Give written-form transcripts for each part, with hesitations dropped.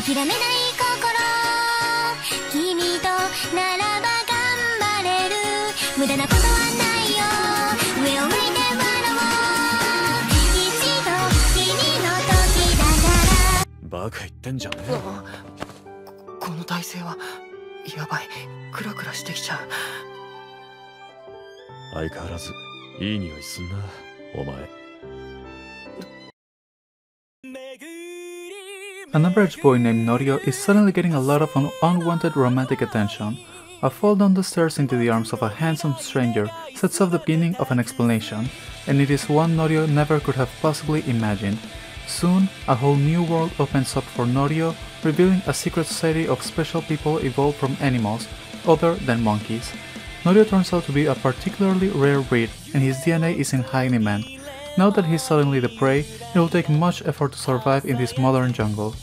諦めない心君とならば頑張れる無駄なことはないよ上を向いて笑おう一度君の時だからバカ言ってんじゃねえ。この体勢はやばい。クラクラしてきちゃう。相変わらずいい匂いすんなお前。An average boy named Norio is suddenly getting a lot of unwanted romantic attention. A fall down the stairs into the arms of a handsome stranger sets off the beginning of an explanation, and it is one Norio never could have possibly imagined. Soon, a whole new world opens up for Norio, revealing a secret society of special people evolved from animals other than monkeys. Norio turns out to be a particularly rare breed, and his DNA is in high demand. Now that he is suddenly the prey, it will take much effort to survive in this modern jungle.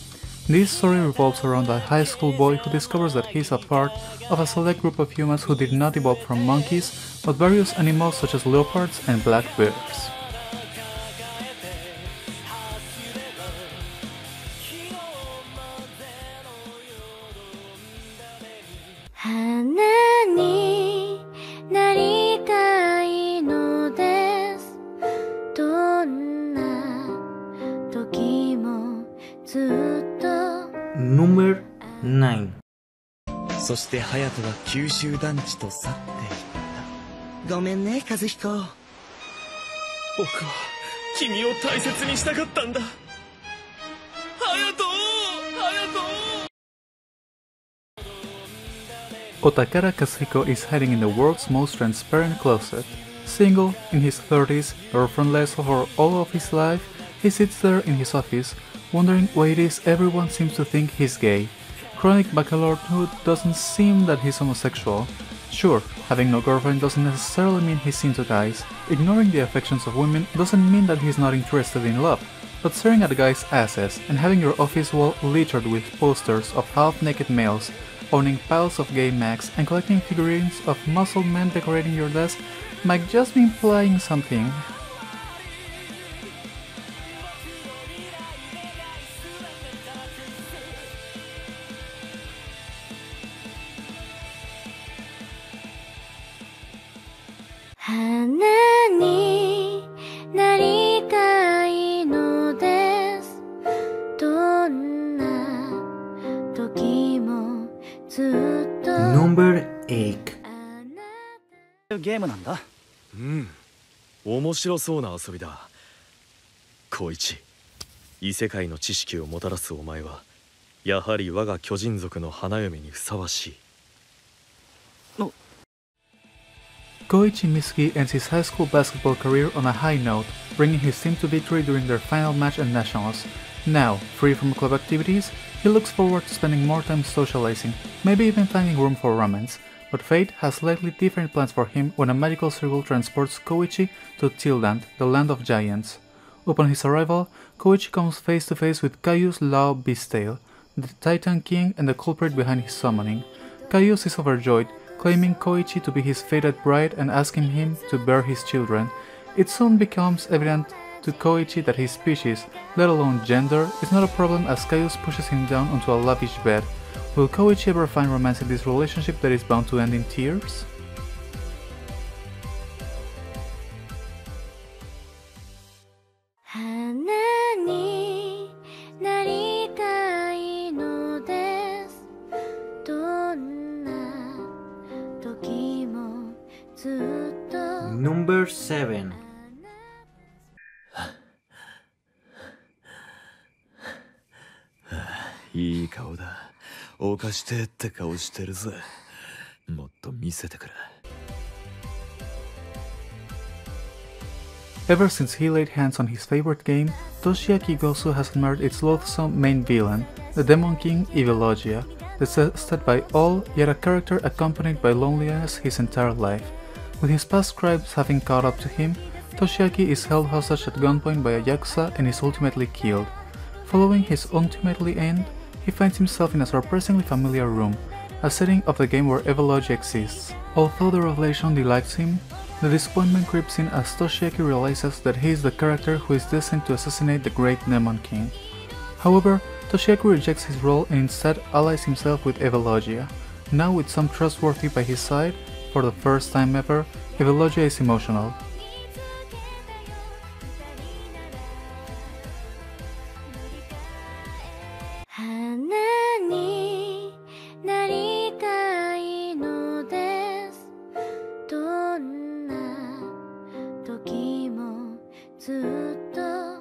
This story revolves around a high school boy who discovers that he is a part of a select group of humans who did not evolve from monkeys, but various animals such as leopards and black bears. Number 9. そして隼人は九州団地と去っていった。ごめんね和彦。僕は君を大切にしたかったんだ。隼人、Otakara Kazuhiko is hiding in the world's most transparent closet. Single, in his 30s, girlfriendless for all of his life, he sits there in his office, wondering why it is everyone seems to think he's gay. Chronic baccalaureatehood doesn't seem that he's homosexual. Sure, having no girlfriend doesn't necessarily mean he's into guys. Ignoring the affections of women doesn't mean that he's not interested in love. But staring at guys' asses and having your office wall littered with posters of half-naked males, owning piles of gay mags, and collecting figurines of muscled men decorating your desk might just be implying something. Number 8. ゲームなんだ。面白そうな遊びだ。光一、異世界の知識をもたらすお前はやはり我が巨人族の花嫁にふさわしい。Koichi Misugi ends his high school basketball career on a high note, bringing his team to victory during their final match at Nationals. Now, free from club activities, he looks forward to spending more time socializing, maybe even finding room for romance. But fate has slightly different plans for him when a magical circle transports Koichi to Tilland, the land of giants. Upon his arrival, Koichi comes face to face with Caius Lao Beastail, the Titan King and the culprit behind his summoning. Caius is overjoyed, claiming Koichi to be his fated bride and asking him to bear his children. It soon becomes evident to Koichi that his species, let alone gender, is not a problem as Caius pushes him down onto a lavish bed. Will Koichi ever find romance in this relationship that is bound to end in tears? Number 7. いい顔だ。犯してって顔してるぜ。もっと見せてくれ。Ever since he laid hands on his favorite game, Toshiaki Gosu has admired its loathsome main villain, the Demon King Evilogia, detested by all, yet a character accompanied by loneliness his entire life. With his past crimes having caught up to him, Toshiaki is held hostage at gunpoint by a yakuza and is ultimately killed. Following his ultimately end, he finds himself in a surprisingly familiar room, a setting of the game where Evilogia exists. Although the revelation delights him, the disappointment creeps in as Toshiaki realizes that he is the character who is destined to assassinate the great Demon King. However, Toshiaku rejects his role and instead allies himself with Evelogia. Now with some trustworthy by his side, for the first time ever, Evelogia is emotional.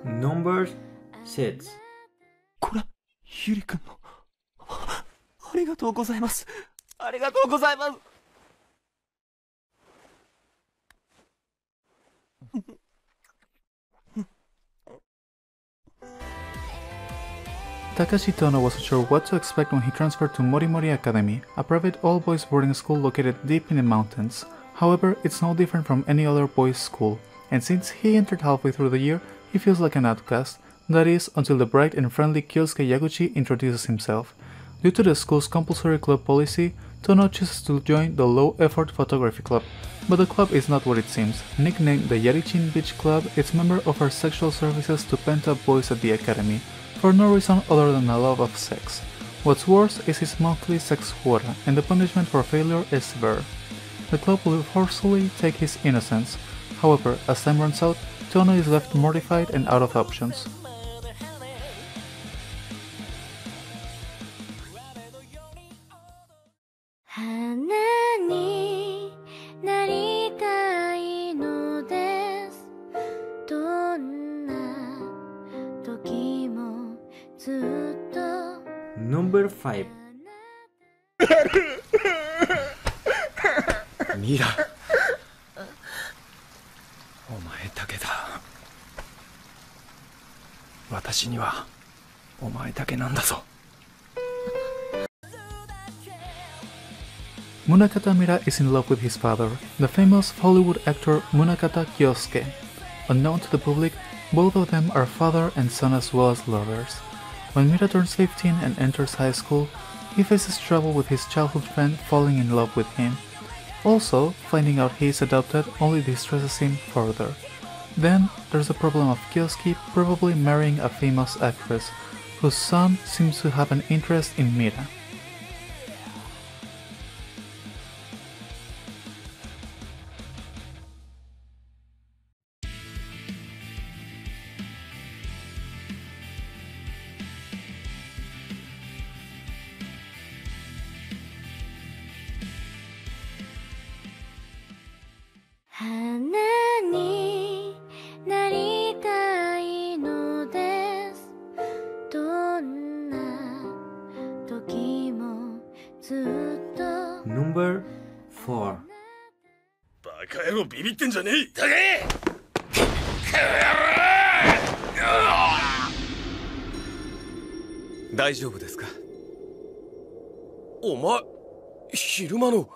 Number 6. これ、ゆりくんの。ありがとうございます。ありがとうございます。Takashi Tono wasn't sure what to expect when he transferred to Morimori Academy, a private all-boys boarding school located deep in the mountains. However, it's no different from any other boys' school, and since he entered halfway through the year, he feels like an outcast, that is, until the bright and friendly Kyosuke Yaguchi introduces himself. Due to the school's compulsory club policy, Tono chooses to join the low-effort photography club, but the club is not what it seems. Nicknamed the Yarichin Beach Club, its member offers sexual services to pent-up boys at the academy, for no reason other than a love of sex. What's worse is his monthly sex quota, and the punishment for failure is severe. The club will forcefully take his innocence. However, as time runs out, Tono is left mortified and out of options. Number 5. ミラ、お前だけだ。私にはお前だけなんだぞ。Munakata Mira is in love with his father, the famous Hollywood actor Munakata Kyosuke. Unknown to the public, both of them are father and son as well as lovers. When Mira turns 15 and enters high school, he faces trouble with his childhood friend falling in love with him. Also, finding out he is adopted only distresses him further. Then, there's the problem of Kyosuke probably marrying a famous actress, whose son seems to have an interest in Mira. Number 4. バカ野郎ビビってんじゃねえ。だ大丈夫ですか。お前昼間の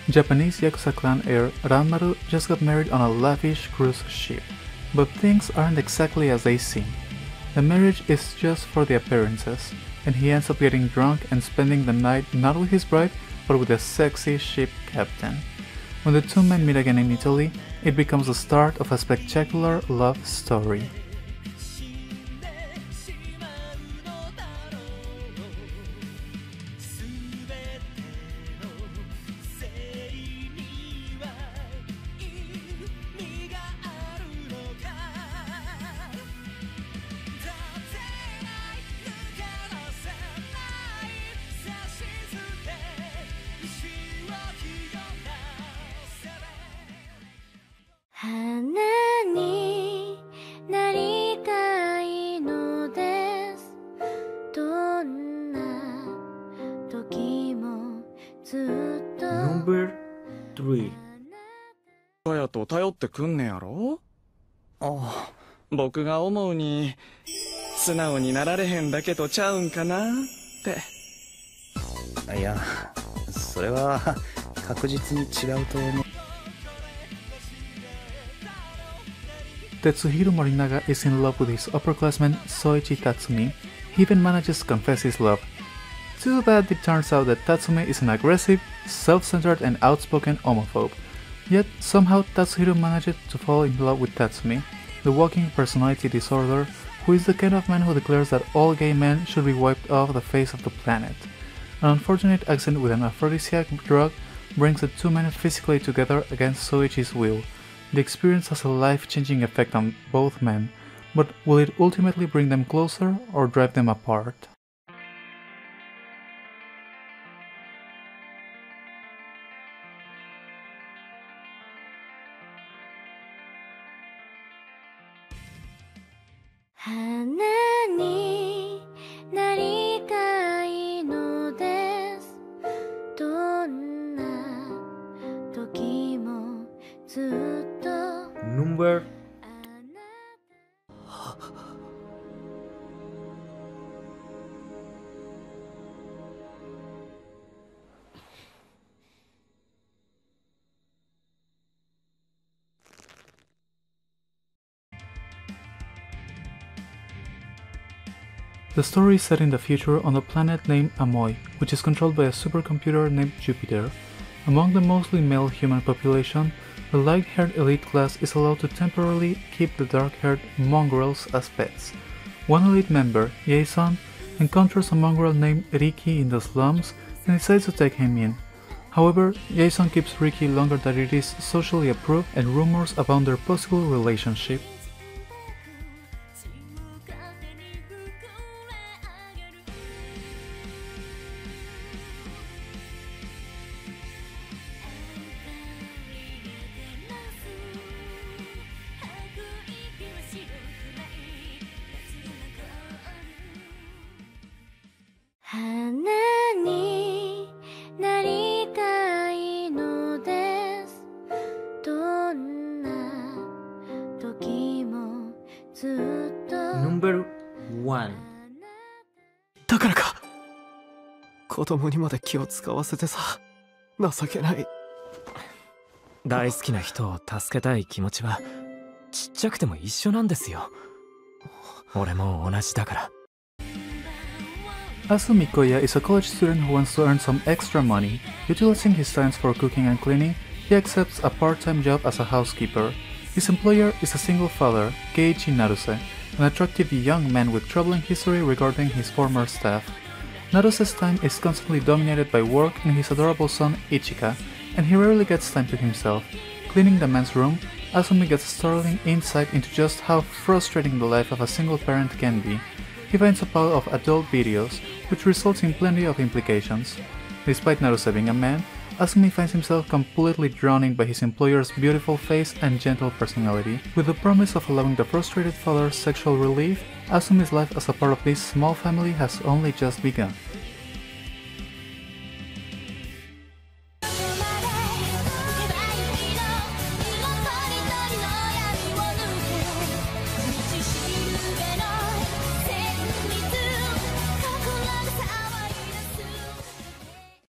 Japanese Yakuza clan heir Ranmaru just got married on a lavish cruise ship, but things aren't exactly as they seem. The marriage is just for the appearances, and he ends up getting drunk and spending the night not with his bride, but with a sexy ship captain. When the two men meet again in Italy, it becomes the start of a spectacular love story. Number 3. かやと頼ってくんねやろ。ああ、僕が思うに素直になられへんだけとちゃうんかなって。いや、それは確実に違うと思う。Tetsuhiro Morinaga is in love with his upperclassman Soichi Tatsumi. He even manages to confess his love. Too bad it turns out that Tatsume is an aggressive, self-centered and outspoken homophobe. Yet somehow Tatsuhiro managed to fall in love with Tatsumi. the walking personality disorder, who is the kind of man who declares that all gay men should be wiped off the face of the planet. An unfortunate accident with an aphrodisiac drug brings the two men physically together against Soichi's will. The experience has a life-changing effect on both men, but will it ultimately bring them closer or drive them apart? Number The story is set in the future on a planet named Amoy, which is controlled by a supercomputer named Jupiter. Among the mostly male human population, the light-haired elite class is allowed to temporarily keep the dark-haired mongrels as pets. One elite member, Yason, encounters a mongrel named Riki in the slums and decides to take him in. However, Yason keeps Riki longer than it is socially approved and rumors abound their possible relationship. Number 1. だからか。子供にまで気を使わせてさ、情けない。大好きな人を助けたい気持ちはちっちゃくても一緒なんですよ。俺も同じだから。Asu Mikoya is a college student who wants to earn some extra money. Utilizing his talents for cooking and cleaning, he accepts a part-time job as a housekeeper. His employer is a single father, Keiichi Naruse, an attractive young man with troubling history regarding his former staff. Naruse's time is constantly dominated by work and his adorable son Ichika, and he rarely gets time to himself. Cleaning the men's room, Asumi gets a startling insight into just how frustrating the life of a single parent can be. He finds a pile of adult videos, which results in plenty of implications. Despite Naruse being a man, Asumi finds himself completely drowning by his employer's beautiful face and gentle personality. With the promise of allowing the frustrated father sexual relief, Asumi's life as a part of this small family has only just begun.